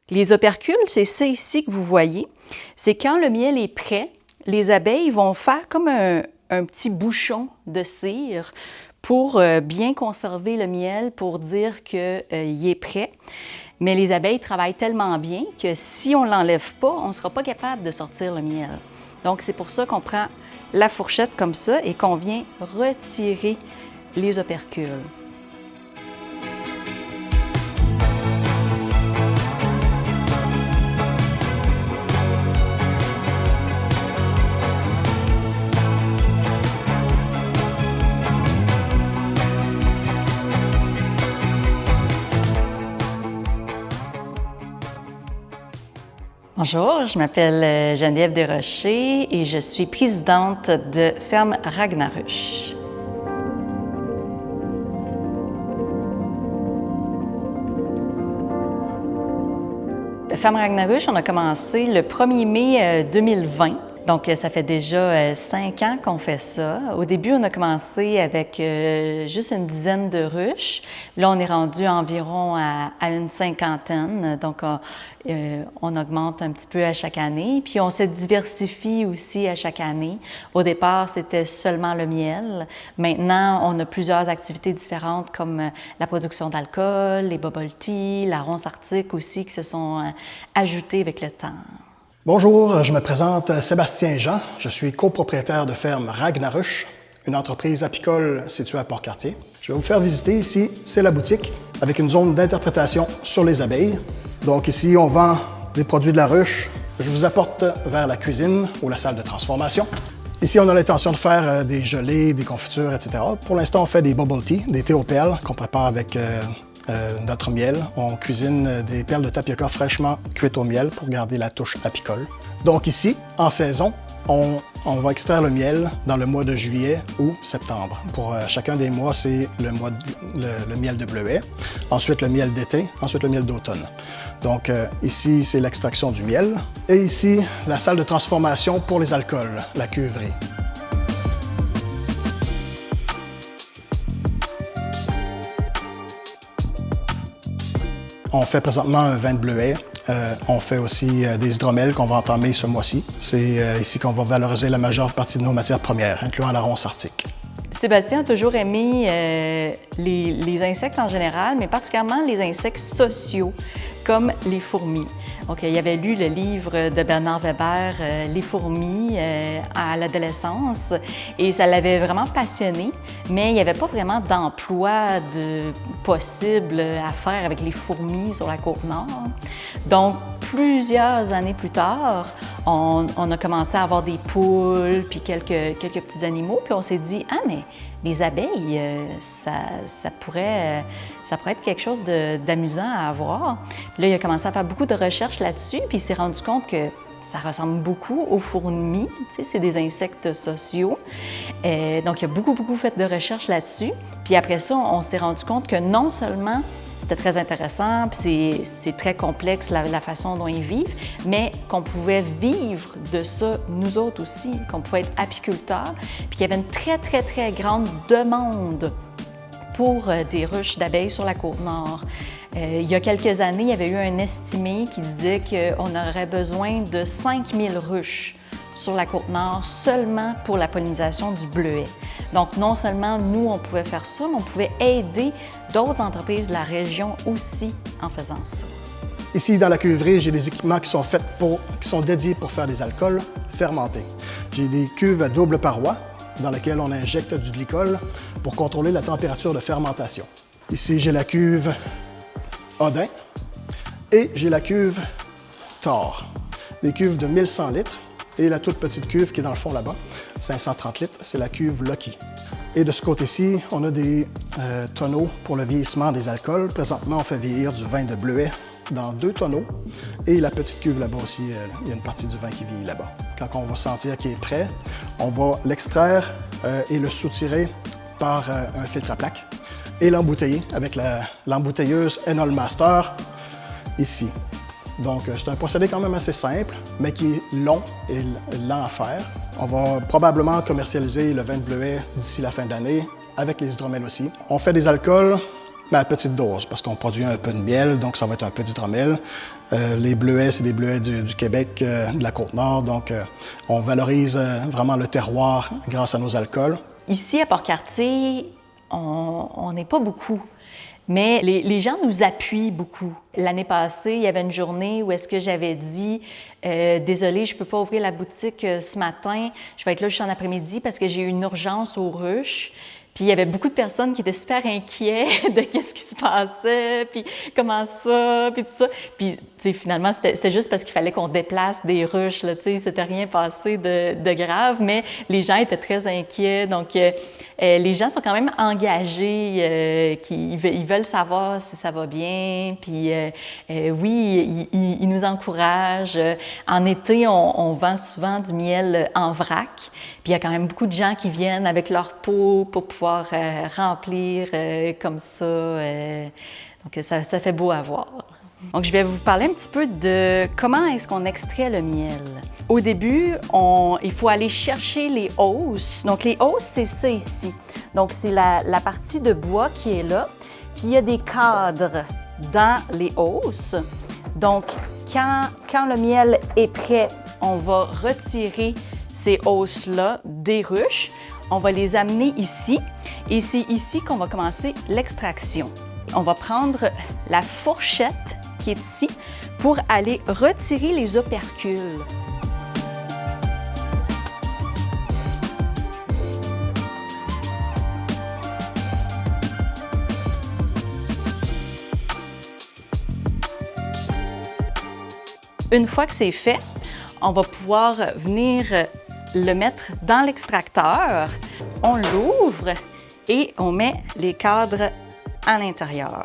Les opercules, c'est ça ici que vous voyez. C'est quand le miel est prêt, les abeilles vont faire comme un petit bouchon de cire pour bien conserver le miel, pour dire qu'il est prêt. Mais les abeilles travaillent tellement bien que si on ne l'enlève pas, on ne sera pas capable de sortir le miel. Donc, c'est pour ça qu'on prend la fourchette comme ça et qu'on vient retirer les opercules. Bonjour, je m'appelle Geneviève Desrochers et je suis présidente de Ferme Ragnaruche. Ferme Ragnaruche, on a commencé le 1er mai 2020. Donc, ça fait déjà 5 ans qu'on fait ça. Au début, on a commencé avec juste une dizaine de ruches. Là, on est rendu environ à une cinquantaine. Donc, on augmente un petit peu à chaque année. Puis, on se diversifie aussi à chaque année. Au départ, c'était seulement le miel. Maintenant, on a plusieurs activités différentes comme la production d'alcool, les bubble tea, la ronce arctique aussi qui se sont ajoutées avec le temps. Bonjour, je me présente Sébastien Jean. Je suis copropriétaire de ferme Ragnaruche, une entreprise apicole située à Port-Cartier. Je vais vous faire visiter ici, c'est la boutique avec une zone d'interprétation sur les abeilles. Donc ici, on vend des produits de la ruche. Je vous apporte vers la cuisine ou la salle de transformation. Ici, on a l'intention de faire des gelées, des confitures, etc. Pour l'instant, on fait des bubble tea, des thés aux perles qu'on prépare avec notre miel. On cuisine des perles de tapioca fraîchement cuites au miel pour garder la touche apicole. Donc ici, en saison, on va extraire le miel dans le mois de juillet ou septembre. Pour chacun des mois, c'est le miel de bleuet, ensuite le miel d'été, ensuite le miel d'automne. Donc ici, c'est l'extraction du miel. Et ici, la salle de transformation pour les alcools, la cuverie. On fait présentement un vin de bleuet. On fait aussi des hydromels qu'on va entamer ce mois-ci. C'est ici qu'on va valoriser la majeure partie de nos matières premières, incluant la ronce arctique. Sébastien a toujours aimé les insectes en général, mais particulièrement les insectes sociaux, comme les fourmis. Donc, il avait lu le livre de Bernard Weber, Les fourmis, à l'adolescence, et ça l'avait vraiment passionné, mais il n'y avait pas vraiment d'emploi possible à faire avec les fourmis sur la Côte-Nord. Donc, plusieurs années plus tard, on a commencé à avoir des poules, puis quelques petits animaux, puis on s'est dit « Ah, mais les abeilles, ça pourrait être quelque chose d'amusant à avoir. » Là, il a commencé à faire beaucoup de recherches là-dessus, puis il s'est rendu compte que ça ressemble beaucoup aux fourmis, tu sais, c'est des insectes sociaux. Donc, il a beaucoup fait de recherches là-dessus. Puis après ça, on s'est rendu compte que non seulement c'était très intéressant, puis c'est très complexe la façon dont ils vivent, mais qu'on pouvait vivre de ça nous autres aussi, qu'on pouvait être apiculteurs, puis qu'il y avait une très grande demande pour des ruches d'abeilles sur la Côte-Nord. Il y a quelques années, il y avait eu un estimé qui disait qu'on aurait besoin de 5000 ruches sur la Côte-Nord seulement pour la pollinisation du bleuet. Donc, non seulement nous, on pouvait faire ça, mais on pouvait aider d'autres entreprises de la région aussi en faisant ça. Ici, dans la cuverie, j'ai des équipements qui sont dédiés pour faire des alcools fermentés. J'ai des cuves à double paroi dans lesquelles on injecte du glycol pour contrôler la température de fermentation. Ici, j'ai la cuve Odin et j'ai la cuve Thor. Des cuves de 1100 litres. Et la toute petite cuve qui est dans le fond là-bas, 530 litres, c'est la cuve Lucky. Et de ce côté-ci, on a des tonneaux pour le vieillissement des alcools. Présentement, on fait vieillir du vin de bleuet dans 2 tonneaux. Et la petite cuve là-bas aussi, il y a une partie du vin qui vieillit là-bas. Quand on va sentir qu'il est prêt, on va l'extraire et le soutirer par un filtre à plaque et l'embouteiller avec l'embouteilleuse Enol Master ici. Donc, c'est un procédé quand même assez simple, mais qui est long et lent à faire. On va probablement commercialiser le vin de bleuet d'ici la fin de l'année, avec les hydromels aussi. On fait des alcools mais à petite dose, parce qu'on produit un peu de miel, donc ça va être un peu d'hydromel. Les bleuets, c'est des bleuets du Québec, de la Côte-Nord, donc on valorise vraiment le terroir grâce à nos alcools. Ici, à Port-Cartier, on n'est pas beaucoup, mais les gens nous appuient beaucoup. L'année passée, il y avait une journée où est-ce que j'avais dit désolée, je ne peux pas ouvrir la boutique ce matin, je vais être là jusqu'en après-midi parce que j'ai eu une urgence aux ruches. Puis il y avait beaucoup de personnes qui étaient super inquiets de qu'est-ce qui se passait, puis comment ça, puis tout ça. Puis, tu sais, finalement, c'était juste parce qu'il fallait qu'on déplace des ruches, là, tu sais, c'était rien passé de grave, mais les gens étaient très inquiets. Donc, les gens sont quand même engagés, ils veulent savoir si ça va bien, puis oui, ils nous encouragent. En été, on vend souvent du miel en vrac, puis il y a quand même beaucoup de gens qui viennent avec leur pot pour pouvoir remplir comme ça. Donc, ça fait beau à voir. Donc, je vais vous parler un petit peu de comment est-ce qu'on extrait le miel. Au début, il faut aller chercher les hausses. Donc, les hausses, c'est ça ici. Donc, c'est la partie de bois qui est là. Puis, il y a des cadres dans les hausses. Donc, quand le miel est prêt, on va retirer ces hausses-là des ruches. On va les amener ici et c'est ici qu'on va commencer l'extraction. On va prendre la fourchette qui est ici pour aller retirer les opercules. Une fois que c'est fait, on va pouvoir venir le mettre dans l'extracteur, on l'ouvre et on met les cadres à l'intérieur.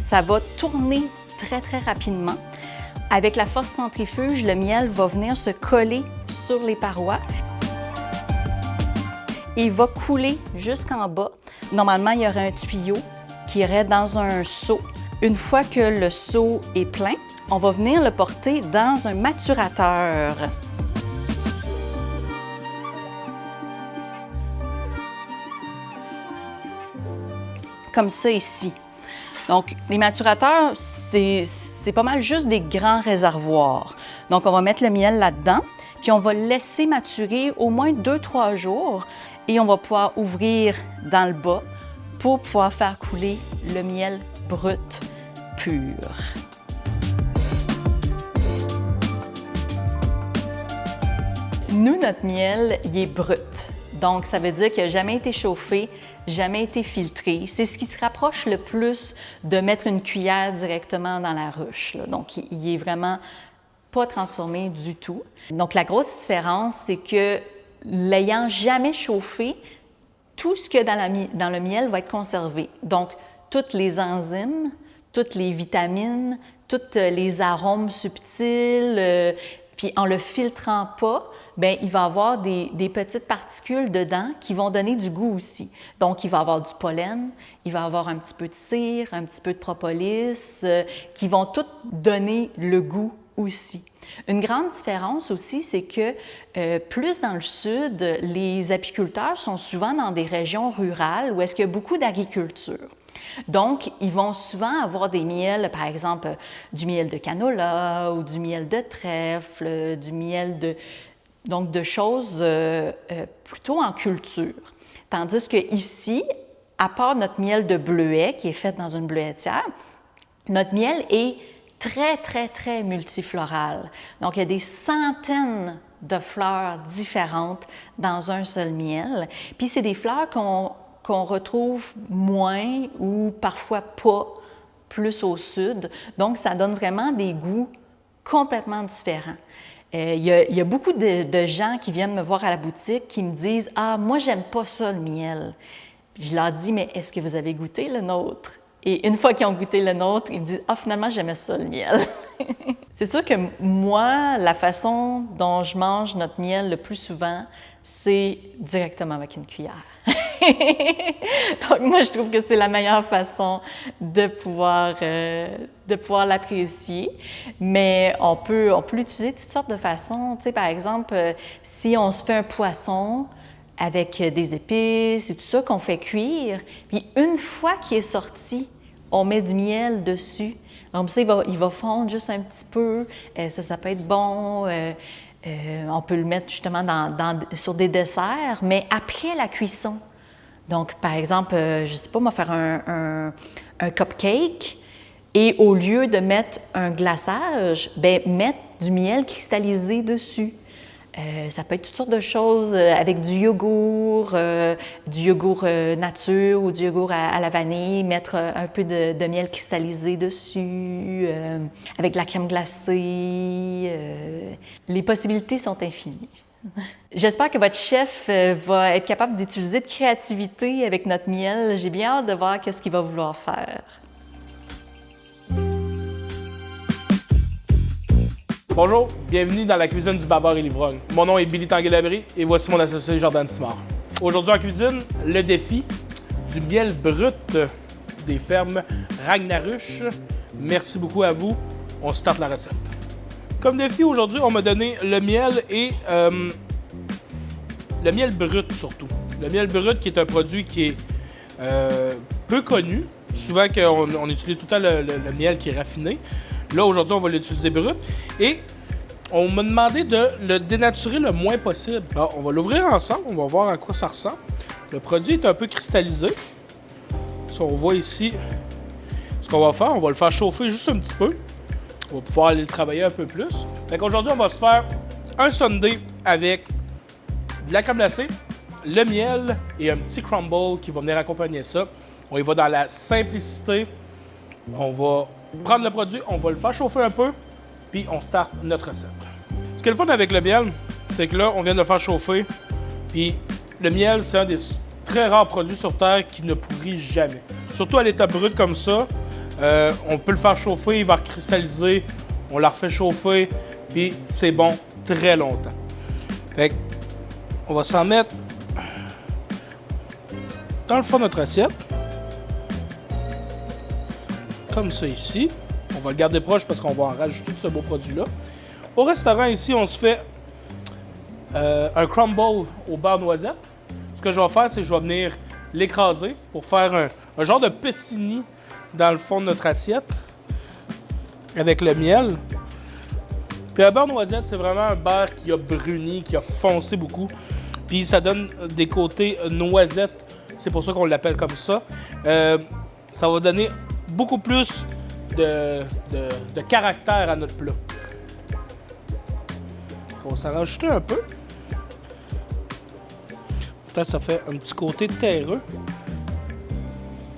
Ça va tourner très, très rapidement. Avec la force centrifuge, le miel va venir se coller sur les parois et il va couler jusqu'en bas. Normalement, il y aurait un tuyau qui irait dans un seau. Une fois que le seau est plein, on va venir le porter dans un maturateur. Comme ça ici. Donc, les maturateurs, c'est pas mal juste des grands réservoirs. Donc, on va mettre le miel là-dedans, puis on va le laisser maturer au moins 2-3 jours et on va pouvoir ouvrir dans le bas pour pouvoir faire couler le miel brut, pur. Nous, notre miel, il est brut. Donc, ça veut dire qu'il n'a jamais été chauffé, jamais été filtré. C'est ce qui se rapproche le plus de mettre une cuillère directement dans la ruche, là. Donc, il est vraiment pas transformé du tout. Donc, la grosse différence, c'est que l'ayant jamais chauffé, tout ce qu'il y a dans le miel va être conservé. Donc, toutes les enzymes, toutes les vitamines, tous les arômes subtils, puis en le filtrant pas, bien, il va y avoir des petites particules dedans qui vont donner du goût aussi. Donc, il va y avoir du pollen, il va y avoir un petit peu de cire, un petit peu de propolis, qui vont toutes donner le goût aussi. Une grande différence aussi, c'est que plus dans le sud, les apiculteurs sont souvent dans des régions rurales où est-ce qu'il y a beaucoup d'agriculture. Donc, ils vont souvent avoir des miels, par exemple, du miel de canola ou du miel de trèfle, du miel de choses plutôt en culture. Tandis qu'ici, à part notre miel de bleuet qui est fait dans une bleuetière, notre miel est très, très, très multifloral. Donc, il y a des centaines de fleurs différentes dans un seul miel. Puis, c'est des fleurs qu'on retrouve moins ou parfois pas plus au sud. Donc, ça donne vraiment des goûts complètement différents. Il y a beaucoup de gens qui viennent me voir à la boutique qui me disent « Ah, moi, j'aime pas ça, le miel. » Je leur dis « Mais est-ce que vous avez goûté le nôtre? » Et une fois qu'ils ont goûté le nôtre, ils me disent « Ah, finalement, j'aimais ça, le miel. » C'est sûr que moi, la façon dont je mange notre miel le plus souvent, c'est directement avec une cuillère. Donc, moi, je trouve que c'est la meilleure façon de pouvoir l'apprécier. Mais on peut l'utiliser de toutes sortes de façons. Tu sais, par exemple, si on se fait un poisson avec des épices et tout ça qu'on fait cuire, puis une fois qu'il est sorti, on met du miel dessus. Comme ça, il va fondre juste un petit peu. Ça peut être bon. On peut le mettre justement sur des desserts, mais après la cuisson. Donc, par exemple, je ne sais pas, on va faire un cupcake et au lieu de mettre un glaçage, bien, mettre du miel cristallisé dessus. Ça peut être toutes sortes de choses avec du yogourt nature ou du yogourt à la vanille, mettre un peu de miel cristallisé dessus, avec de la crème glacée. Les possibilités sont infinies. J'espère que votre chef va être capable d'utiliser de créativité avec notre miel. J'ai bien hâte de voir qu'est-ce qu'il va vouloir faire. Bonjour, bienvenue dans la cuisine du Barbare et l'Ivrogne. Mon nom est Billy Tanguay-Labrie et voici mon associé Jordan Simard. Aujourd'hui en cuisine, le défi du miel brut des fermes Ragnarush. Merci beaucoup à vous, on starte la recette. Comme défi aujourd'hui, on m'a donné le miel et le miel brut surtout. Le miel brut qui est un produit qui est peu connu. Souvent on utilise tout le temps le miel qui est raffiné. Là, aujourd'hui, on va l'utiliser brut. Et on m'a demandé de le dénaturer le moins possible. Alors, on va l'ouvrir ensemble. On va voir à quoi ça ressemble. Le produit est un peu cristallisé. Si on voit ici, ce qu'on va faire, on va le faire chauffer juste un petit peu. On va pouvoir aller le travailler un peu plus. Donc aujourd'hui, on va se faire un sundae avec de la crème glacée, le miel et un petit crumble qui va venir accompagner ça. On y va dans la simplicité. On va prendre le produit, on va le faire chauffer un peu, puis on start notre recette. Ce qui est le fun avec le miel, c'est que là, on vient de le faire chauffer, puis le miel, c'est un des très rares produits sur Terre qui ne pourrit jamais. Surtout à l'état brut comme ça, on peut le faire chauffer, il va cristalliser, on la refait chauffer, puis c'est bon très longtemps. Fait que, on va s'en mettre dans le fond de notre assiette. Comme ça ici. On va le garder proche parce qu'on va en rajouter ce beau produit-là. Au restaurant ici, on se fait un crumble au beurre noisette. Ce que je vais faire, c'est que je vais venir l'écraser pour faire un genre de petit nid dans le fond de notre assiette avec le miel. Puis le beurre noisette, c'est vraiment un beurre qui a bruni, qui a foncé beaucoup. Puis ça donne des côtés noisettes. C'est pour ça qu'on l'appelle comme ça. Ça va donner beaucoup plus de caractère à notre plat. On va s'en rajouter un peu. Pourtant, ça fait un petit côté terreux.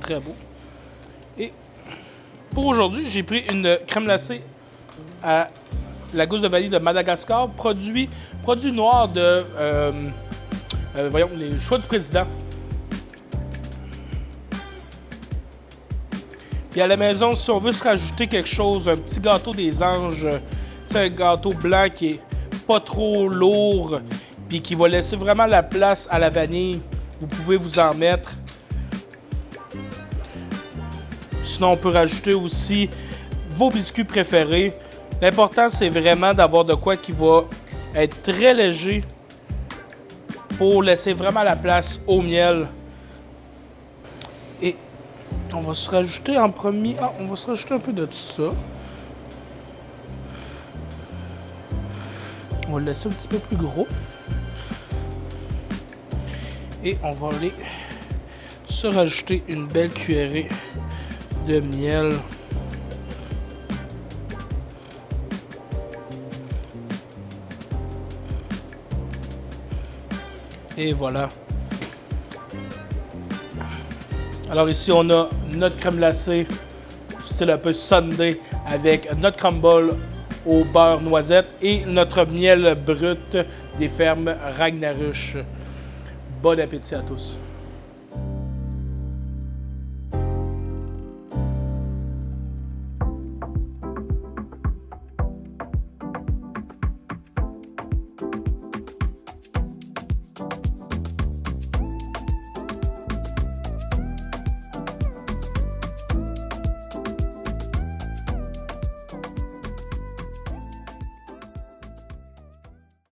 Très beau. Et pour aujourd'hui, j'ai pris une crème glacée à la gousse de vanille de Madagascar, produit noir de voyons, les choix du président. Puis à la maison, si on veut se rajouter quelque chose, un petit gâteau des anges, un gâteau blanc qui est pas trop lourd, puis qui va laisser vraiment la place à la vanille, vous pouvez vous en mettre. Sinon, on peut rajouter aussi vos biscuits préférés. L'important, c'est vraiment d'avoir de quoi qui va être très léger pour laisser vraiment la place au miel. Et on va se rajouter en premier... on va se rajouter un peu de tout ça. On va le laisser un petit peu plus gros. Et on va aller se rajouter une belle cuillerée de miel. Et voilà. Alors ici, on a notre crème glacée, style un peu sundae, avec notre crumble au beurre noisette et notre miel brut des fermes Ragnarush. Bon appétit à tous!